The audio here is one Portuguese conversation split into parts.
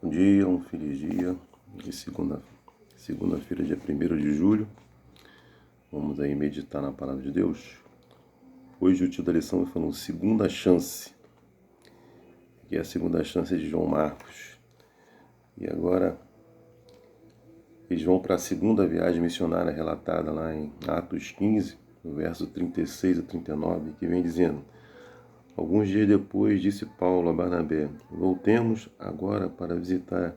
Bom dia, um feliz dia de segunda-feira, dia 1º de julho. Vamos aí meditar na palavra de Deus. Hoje o título da lição vai falando segunda chance, que é a segunda chance de João Marcos. E agora eles vão para a segunda viagem missionária relatada lá em Atos 15, no verso 36 a 39, que vem dizendo: Alguns dias depois, disse Paulo a Barnabé: Voltemos agora para visitar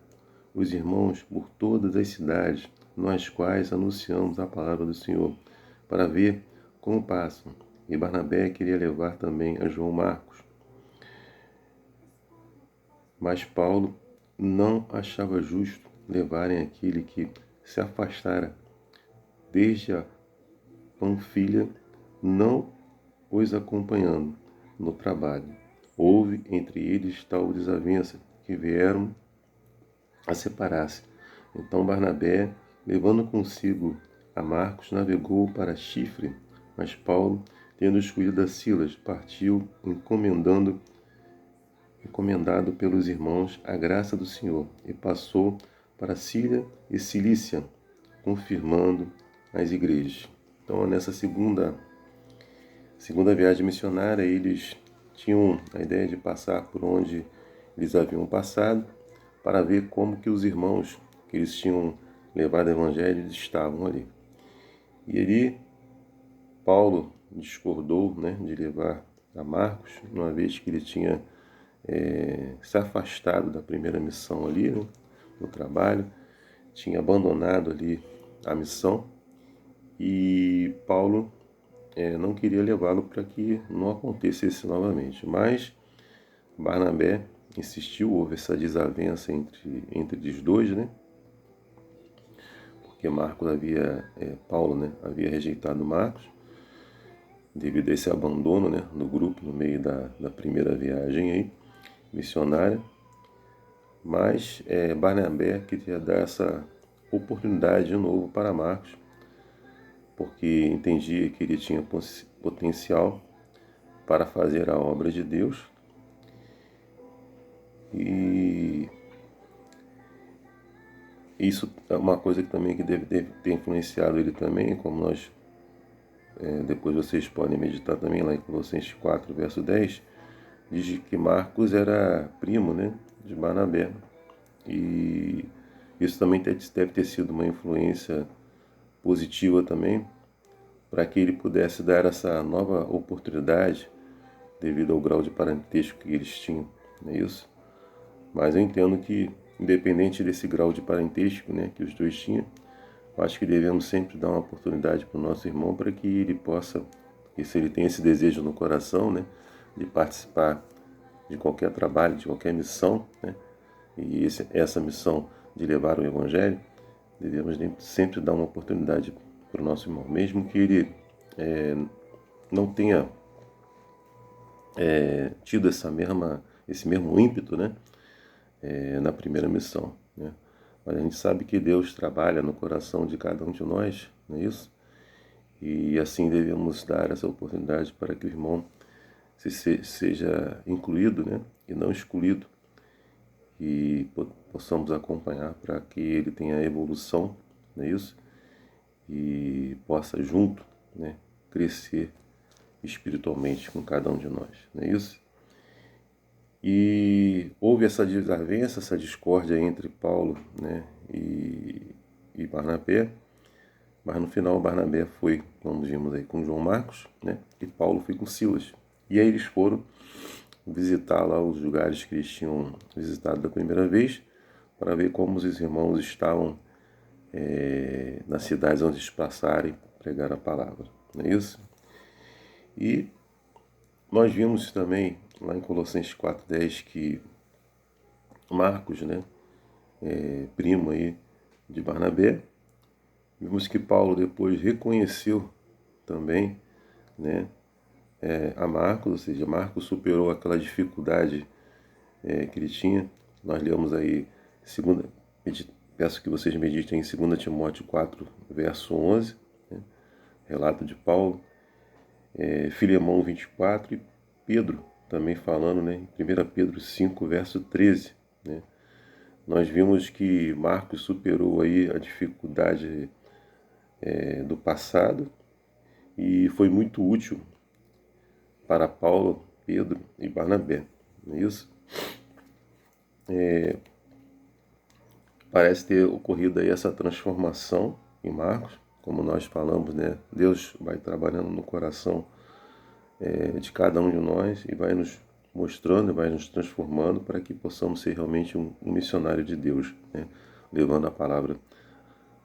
os irmãos por todas as cidades, nas quais anunciamos a palavra do Senhor, para ver como passam. E Barnabé queria levar também a João Marcos. Mas Paulo não achava justo levarem aquele que se afastara desde a Panfilha, não os acompanhando no trabalho. Houve entre eles tal desavença que vieram a separar-se. Então Barnabé, levando consigo a Marcos, navegou para Chifre, mas Paulo, tendo escolhido a Silas, partiu encomendado pelos irmãos a graça do Senhor, e passou para Síria e Cilícia, confirmando as igrejas. Então, nessa segunda viagem missionária, eles tinham a ideia de passar por onde eles haviam passado, para ver como que os irmãos que eles tinham levado o evangelho estavam ali. E ali, Paulo discordou, de levar a Marcos, uma vez que ele tinha se afastado da primeira missão ali, no trabalho, tinha abandonado ali a missão, e Paulo não queria levá-lo para que não acontecesse novamente. Mas Barnabé insistiu, houve essa desavença entre os dois, porque Paulo havia rejeitado Marcos devido a esse abandono, do grupo no meio da primeira viagem aí, missionária. Mas Barnabé queria dar essa oportunidade de novo para Marcos, porque entendia que ele tinha potencial para fazer a obra de Deus. E isso é uma coisa que também que deve ter influenciado ele também, como nós depois vocês podem meditar também lá em Colossenses 4, verso 10, diz que Marcos era primo, de Barnabé. E isso também deve ter sido uma influência positiva também, para que ele pudesse dar essa nova oportunidade devido ao grau de parentesco que eles tinham, não é isso? Mas eu entendo que, independente desse grau de parentesco, que os dois tinham, eu acho que devemos sempre dar uma oportunidade para o nosso irmão para que ele possa, e se ele tem esse desejo no coração, de participar de qualquer trabalho, de qualquer missão, e essa missão de levar o Evangelho, devemos sempre dar uma oportunidade para o nosso irmão, mesmo que ele não tenha tido esse mesmo ímpeto, na primeira missão, Mas a gente sabe que Deus trabalha no coração de cada um de nós, não é isso? E assim devemos dar essa oportunidade para que o irmão seja incluído, e não excluído, e possamos acompanhar para que ele tenha evolução, não é isso? E possa junto, crescer espiritualmente com cada um de nós, não é isso? E houve essa desavença, essa discórdia entre Paulo, e Barnabé, mas no final Barnabé foi, como vimos aí, com João Marcos, e Paulo foi com Silas. E aí eles foram visitar lá os lugares que eles tinham visitado da primeira vez, para ver como os irmãos estavam nas cidades onde eles passarem, pregar a palavra, não é isso? E nós vimos também lá em Colossenses 4,10 que Marcos, primo aí de Barnabé, vimos que Paulo depois reconheceu também, a Marcos, ou seja, Marcos superou aquela dificuldade que ele tinha. Nós lemos aí, peço que vocês meditem em 2 Timóteo 4, verso 11, relato de Paulo, Filemão 24 e Pedro também falando, em 1 Pedro 5, verso 13, nós vimos que Marcos superou aí a dificuldade do passado e foi muito útil para Paulo, Pedro e Barnabé. Não é isso? Parece ter ocorrido aí essa transformação em Marcos, como nós falamos, né? Deus vai trabalhando no coração de cada um de nós e vai nos mostrando, vai nos transformando para que possamos ser realmente um missionário de Deus, né? Levando a palavra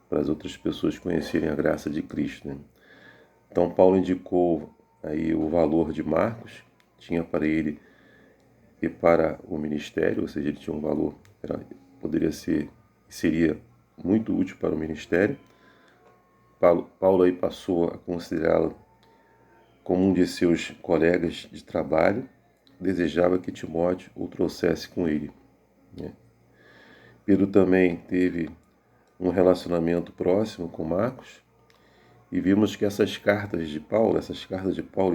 para as outras pessoas conhecerem a graça de Cristo, né? Então Paulo indicou aí o valor de Marcos, tinha para ele e para o ministério, ou seja, ele tinha um valor, seria muito útil para o ministério. Paulo aí passou a considerá-lo como um de seus colegas de trabalho, desejava que Timóteo o trouxesse com ele, né? Pedro também teve um relacionamento próximo com Marcos, e vimos que essas cartas de Paulo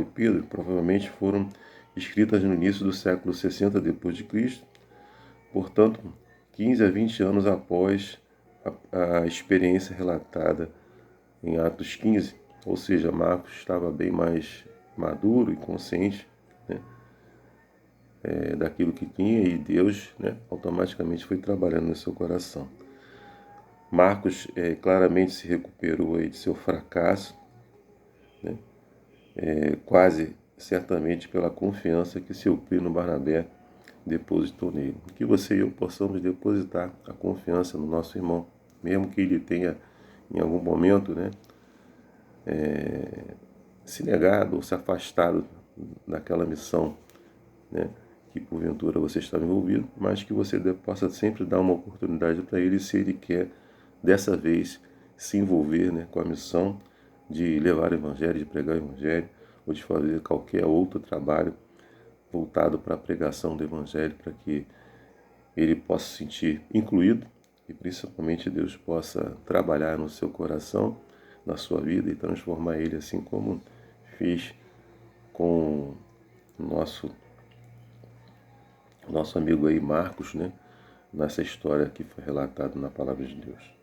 e Pedro, provavelmente foram escritas no início do século 60 d.C., portanto, 15 a 20 anos após a experiência relatada em Atos 15, ou seja, Marcos estava bem mais maduro e consciente, né, daquilo que tinha, e Deus, né, automaticamente foi trabalhando no seu coração. Marcos claramente se recuperou aí de seu fracasso, né, quase certamente pela confiança que seu primo Barnabé depositou nele. Que você e eu possamos depositar a confiança no nosso irmão, mesmo que ele tenha em algum momento, né, se negado ou se afastado daquela missão, né, que porventura você está envolvido, mas que você possa sempre dar uma oportunidade para ele, se ele quer dessa vez se envolver, né, com a missão de levar o Evangelho, de pregar o Evangelho, ou de fazer qualquer outro trabalho voltado para a pregação do Evangelho, para que ele possa se sentir incluído e principalmente Deus possa trabalhar no seu coração, na sua vida e transformar ele, assim como fez com o nosso amigo aí Marcos, né, nessa história que foi relatada na palavra de Deus.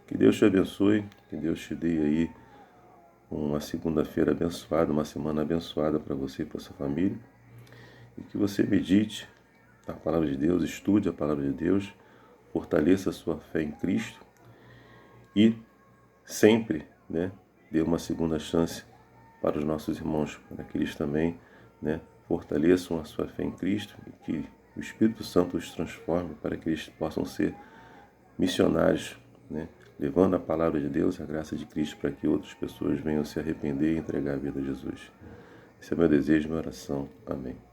Que Deus te abençoe, que Deus te dê aí uma segunda-feira abençoada, uma semana abençoada para você e para sua família, e que você medite a palavra de Deus, estude a palavra de Deus, fortaleça a sua fé em Cristo e sempre, né, dê uma segunda chance para os nossos irmãos, para que eles também, né, fortaleçam a sua fé em Cristo e que o Espírito Santo os transforme para que eles possam ser missionários, né, levando a palavra de Deus, a graça de Cristo, para que outras pessoas venham se arrepender e entregar a vida a Jesus. Esse é meu desejo, minha oração. Amém.